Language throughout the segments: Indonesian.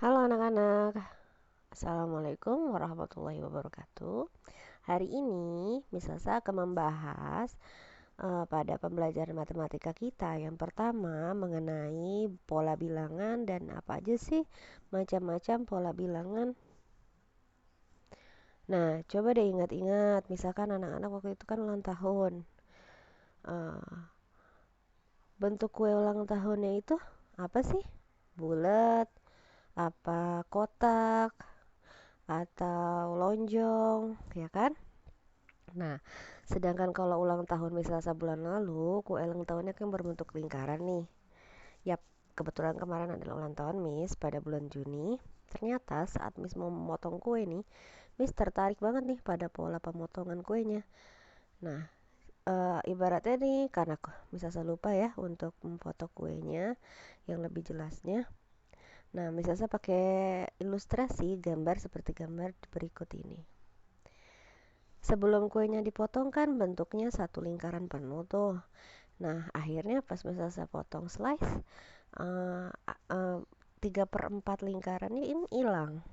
Halo anak-anak, Assalamualaikum warahmatullahi wabarakatuh. Hari ini Miss Sasa akan membahas pada pembelajaran matematika kita yang pertama mengenai pola bilangan dan apa aja sih macam-macam pola bilangan. Nah, coba deh ingat-ingat, misalkan anak-anak waktu itu kan ulang tahun. Eh, Bentuk kue ulang tahunnya itu apa sih? Bulat, apa kotak, atau lonjong, ya kan? Nah, sedangkan kalau ulang tahun misal sebulan lalu, kue ulang tahunnya kan berbentuk lingkaran nih. Yap, kebetulan kemarin adalah ulang tahun Miss pada bulan Juni. Ternyata saat Miss mau memotong kue nih, Miss tertarik banget nih pada pola pemotongan kuenya. Nah, ibaratnya nih karena Miss Asa lupa ya untuk memfoto kuenya yang lebih jelasnya. Nah, Miss Asa pakai ilustrasi gambar seperti gambar berikut ini. Sebelum kuenya dipotong kan bentuknya satu lingkaran penuh tuh. Nah, akhirnya pas misal saya potong slice, uh, uh, 3/4 lingkarannya ini hilang.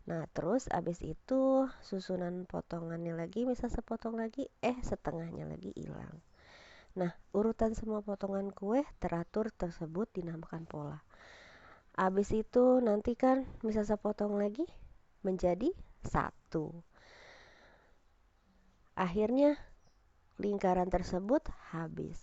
Nah, terus abis itu susunan potongannya lagi, misal saya potong lagi, setengahnya lagi hilang. Nah, urutan semua potongan kue teratur tersebut dinamakan pola. Abis itu nanti kan misal saya potong lagi menjadi satu. Akhirnya lingkaran tersebut habis.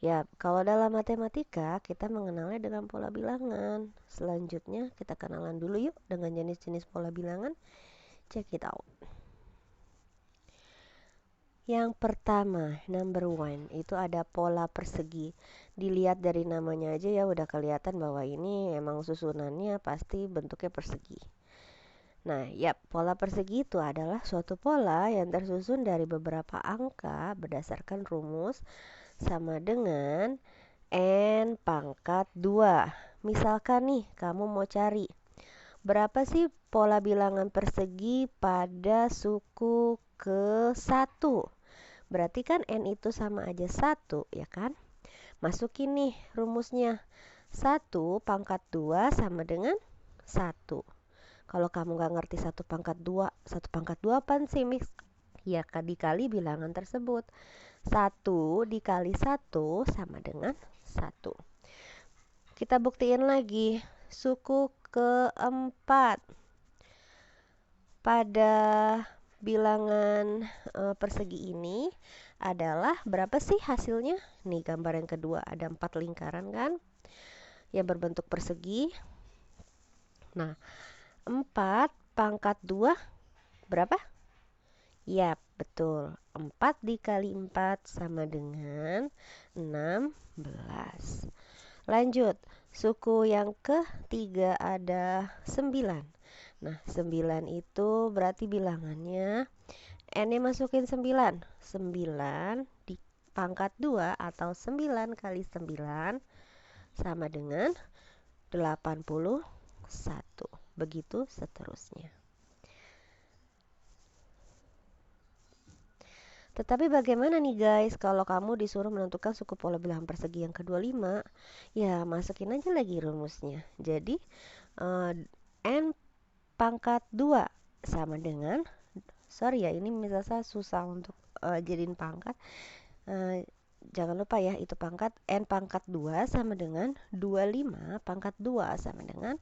Ya, kalau dalam matematika kita mengenalnya dengan pola bilangan. Selanjutnya kita kenalan dulu yuk dengan jenis-jenis pola bilangan. Check it out. Yang pertama, number one, itu ada pola persegi. Dilihat dari namanya aja ya udah kelihatan bahwa ini emang susunannya pasti bentuknya persegi. Nah, ya, pola persegi itu adalah suatu pola yang tersusun dari beberapa angka berdasarkan rumus sama dengan N pangkat 2. Misalkan nih, kamu mau cari berapa sih pola bilangan persegi pada suku ke satu. Berarti kan N itu sama aja 1, ya kan? Masukin nih rumusnya. 1/2 sama dengan 1. Kalau kamu nggak ngerti 1/2 apaan sih, Mix? Ya, dikali bilangan tersebut. 1 dikali 1 sama dengan 1. Kita buktiin lagi. Suku keempat pada bilangan persegi ini adalah berapa sih hasilnya? Nih gambar yang kedua ada 4 lingkaran kan yang berbentuk persegi. Nah, 4/2 berapa? Ya, betul. 4 dikali 4 sama dengan 16. Lanjut, suku yang ketiga ada 9. Nah, 9 itu berarti bilangannya N-nya masukin 9. 9 di pangkat 2 atau 9 kali 9 sama dengan 81. Begitu seterusnya. Tetapi bagaimana nih guys kalau kamu disuruh menentukan suku pola bilangan persegi yang ke-25? Ya, masukin aja lagi rumusnya. Jadi, N pangkat 2 sama dengan, sorry ya ini misalnya susah untuk jadiin pangkat. Jangan lupa ya itu pangkat. N pangkat 2 sama dengan 25 pangkat 2 sama dengan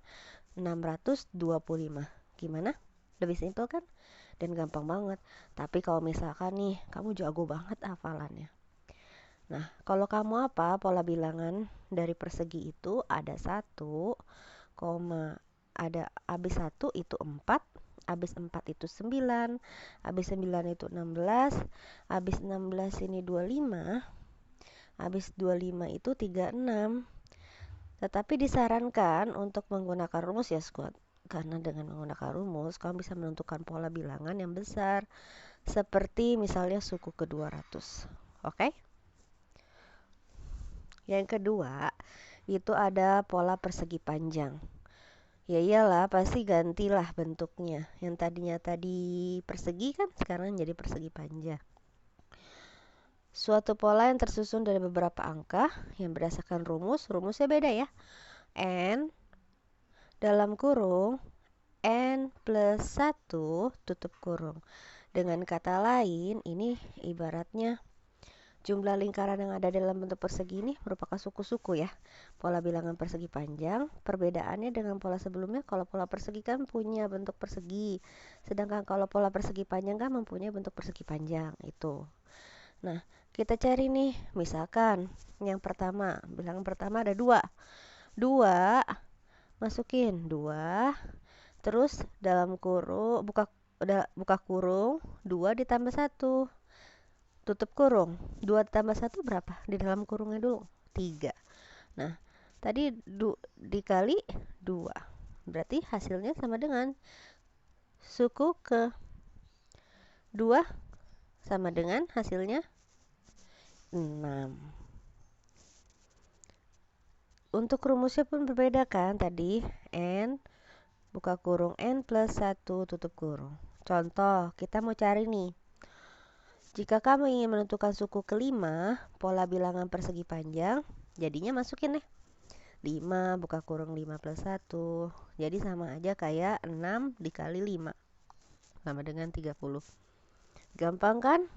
625. Gimana? Lebih simpel kan? Dan gampang banget. Tapi kalau misalkan nih kamu jago banget hafalannya. Nah, kalau kamu apa pola bilangan dari persegi itu ada 1, ada habis 1 itu 4, habis 4 itu 9, habis 9 itu 16, habis 16 ini 25, habis 25 itu 36. Tetapi disarankan untuk menggunakan rumus ya squad. Karena dengan menggunakan rumus, kamu bisa menentukan pola bilangan yang besar. Seperti misalnya suku ke-200. Oke? Yang kedua, itu ada pola persegi panjang. Ya iyalah, pasti gantilah bentuknya. Yang tadinya tadi persegi kan sekarang jadi persegi panjang. Suatu pola yang tersusun dari beberapa angka yang berdasarkan rumusnya beda ya. N dalam kurung N plus 1 tutup kurung. Dengan kata lain, ini ibaratnya jumlah lingkaran yang ada dalam bentuk persegi ini merupakan suku-suku ya. Pola bilangan persegi panjang, perbedaannya dengan pola sebelumnya, kalau pola persegi kan punya bentuk persegi. Sedangkan kalau pola persegi panjang kan mempunyai bentuk persegi panjang, itu. Nah, kita cari nih, misalkan yang pertama, bilangan pertama ada 2. 2, masukin 2, terus dalam kurung, buka kurung, 2 ditambah 1. Tutup kurung, 2 tambah 1 berapa? Di dalam kurungnya dulu, 3. Nah, tadi dikali 2. Berarti hasilnya sama dengan suku ke 2 sama dengan hasilnya 6. Untuk rumusnya pun berbeda kan tadi. N, buka kurung, N plus 1 tutup kurung. Contoh, kita mau cari nih. Jika kamu ingin menentukan suku kelima, pola bilangan persegi panjang, jadinya masukin deh. 5 buka kurung 5 plus 1. Jadi sama aja kayak 6 dikali 5. Sama dengan 30. Gampang kan?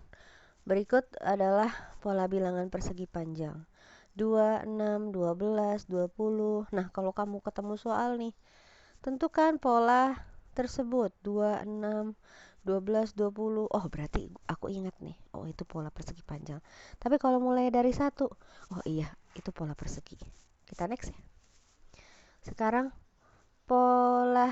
Berikut adalah pola bilangan persegi panjang. 2, 6, 12, 20. Nah, kalau kamu ketemu soal nih, tentukan pola tersebut. 2, 6, 12, 20. Oh, berarti aku ingat nih. Oh, itu pola persegi panjang. Tapi kalau mulai dari 1, oh iya, itu pola persegi. Kita next ya. Sekarang pola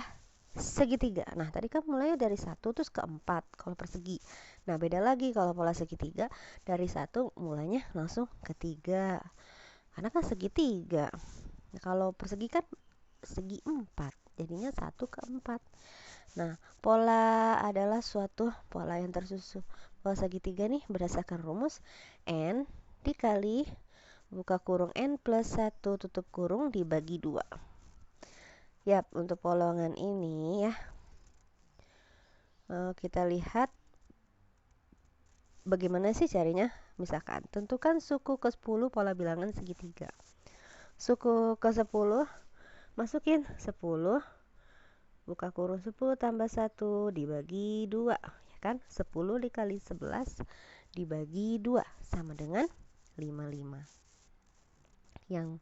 segitiga. Nah, tadi kan mulai dari 1 terus ke 4 kalau persegi. Nah, beda lagi kalau pola segitiga, dari 1 mulainya langsung ke 3. Karena kan segitiga. Nah, kalau persegi kan segi 4. Jadinya 1 ke 4. Nah, pola adalah suatu pola yang tersusun. Pola segitiga nih berdasarkan rumus N dikali buka kurung N plus 1 tutup kurung dibagi 2. Yap, untuk polongan ini ya, kita lihat bagaimana sih carinya. Misalkan, tentukan suku ke-10 pola bilangan segitiga. Suku ke-10, masukin 10 buka kurung 10 tambah 1 dibagi 2, ya kan? 10 dikali 11 dibagi 2 sama dengan 55. Yang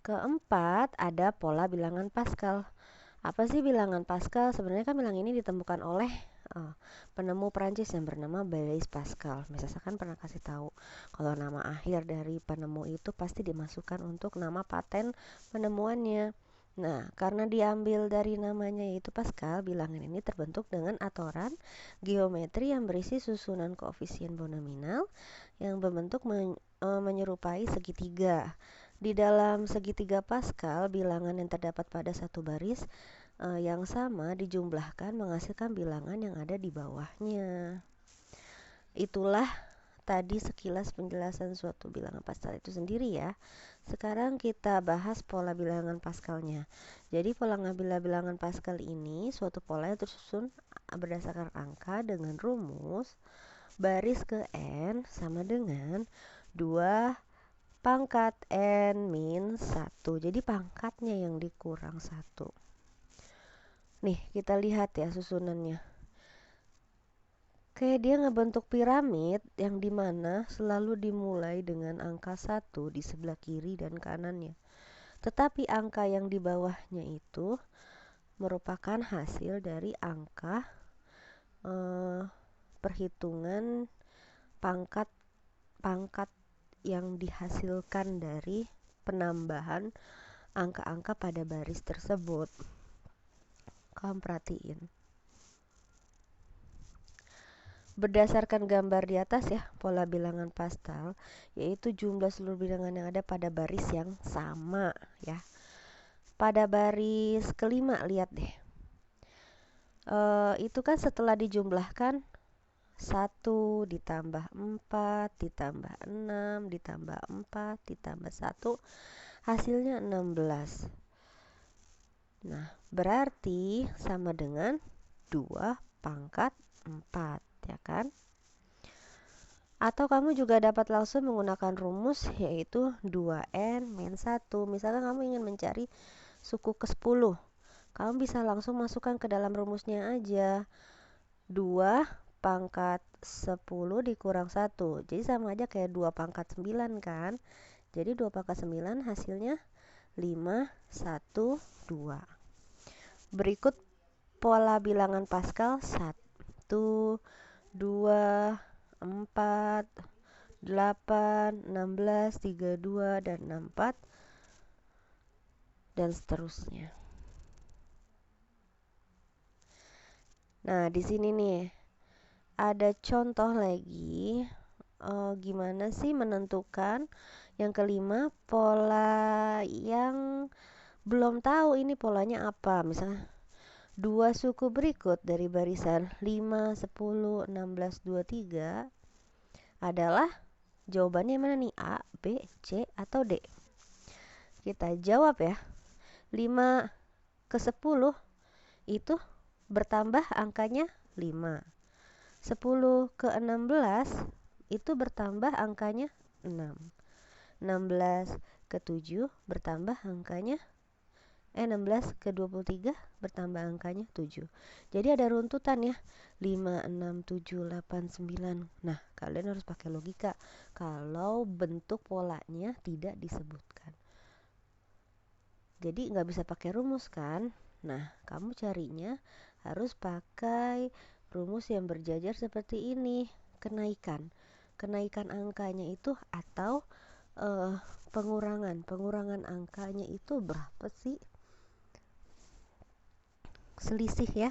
keempat ada pola bilangan Pascal. Apa sih bilangan Pascal? Sebenarnya kan bilangan ini ditemukan oleh penemu Prancis yang bernama Blaise Pascal. Misalkan pernah kasih tahu kalau nama akhir dari penemu itu pasti dimasukkan untuk nama paten penemuannya. Nah, karena diambil dari namanya yaitu Pascal, bilangan ini terbentuk dengan atoran geometri yang berisi susunan koefisien monominal yang berbentuk menyerupai segitiga. Di dalam segitiga Pascal, bilangan yang terdapat pada satu baris yang sama dijumlahkan menghasilkan bilangan yang ada di bawahnya. Itulah tadi sekilas penjelasan suatu bilangan Pascal itu sendiri ya. Sekarang kita bahas pola bilangan Pascalnya. Jadi pola bilangan Pascal ini suatu pola yang tersusun berdasarkan angka dengan rumus baris ke N sama dengan 2 pangkat N min 1. Jadi pangkatnya yang dikurang 1. Nih, kita lihat ya susunannya. Kayak dia ngebentuk piramid yang dimana selalu dimulai dengan angka 1 di sebelah kiri dan kanannya. Tetapi angka yang di bawahnya itu merupakan hasil dari angka perhitungan pangkat yang dihasilkan dari penambahan angka-angka pada baris tersebut. Kamu perhatiin. Berdasarkan gambar di atas ya, pola bilangan Pascal yaitu jumlah seluruh bilangan yang ada pada baris yang sama ya. Pada baris kelima lihat deh. Itu kan setelah dijumlahkan 1 ditambah 4 ditambah 6 ditambah 4 ditambah 1 hasilnya 16. Nah, berarti sama dengan 2 pangkat 4, ya kan? Atau kamu juga dapat langsung menggunakan rumus yaitu 2N min 1. Misalkan kamu ingin mencari suku ke-10. Kamu bisa langsung masukkan ke dalam rumusnya aja. 2 pangkat 10 dikurang 1. Jadi sama aja kayak 2 pangkat 9 kan. Jadi 2 pangkat 9 hasilnya 5, 1, 2. Berikut pola bilangan Pascal 1, 2, 4, 8, 16, 32, dan 64, dan seterusnya. Nah, di sini nih ada contoh lagi gimana sih menentukan yang kelima pola yang belum tahu ini polanya apa. Misalnya dua suku berikut dari barisan 5, 10, 16, 23 adalah jawabannya mana nih? A, B, C, atau D? Kita jawab ya. 5 ke 10 itu bertambah angkanya 5. 10 ke 16 itu bertambah angkanya 6. 16 ke 7 bertambah angkanya 16 ke 23 bertambah angkanya 7. Jadi ada runtutan ya. 5, 6, 7, 8, 9. Nah, kalian harus pakai logika kalau bentuk polanya tidak disebutkan. Jadi nggak bisa pakai rumus kan? Nah, kamu carinya harus pakai rumus yang berjajar seperti ini. Kenaikan angkanya itu atau pengurangan angkanya itu berapa sih? Selisih ya.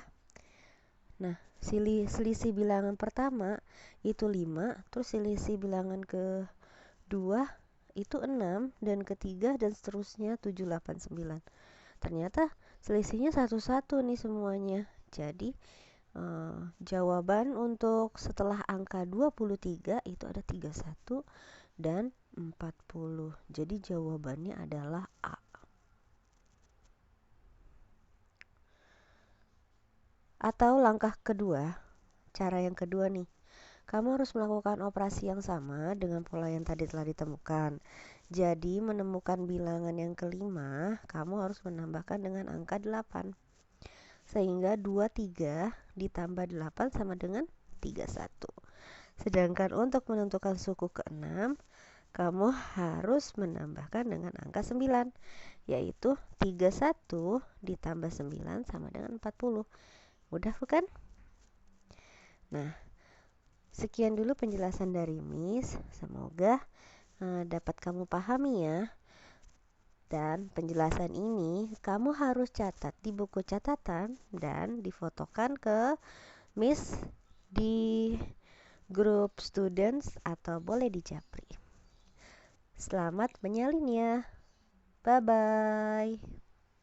Nah, selisih bilangan pertama itu 5, terus selisih bilangan kedua itu 6, dan ketiga dan seterusnya 7, 8, 9. Ternyata selisihnya satu-satu nih semuanya. Jadi jawaban untuk setelah angka 23 itu ada 31 dan 40. Jadi jawabannya adalah A. Atau langkah kedua, cara yang kedua nih. Kamu harus melakukan operasi yang sama dengan pola yang tadi telah ditemukan. Jadi menemukan bilangan yang kelima, kamu harus menambahkan dengan angka 8. Sehingga 23 ditambah 8 sama dengan 31. Sedangkan untuk menentukan suku ke-6, kamu harus menambahkan dengan angka 9, yaitu 31 ditambah 9 sama dengan 40. Mudah bukan? Nah, sekian dulu penjelasan dari Miss. Semoga dapat kamu pahami ya. Dan penjelasan ini kamu harus catat di buku catatan dan difotokan ke Miss di grup students atau boleh di Japri. Selamat menyalin ya. Bye bye.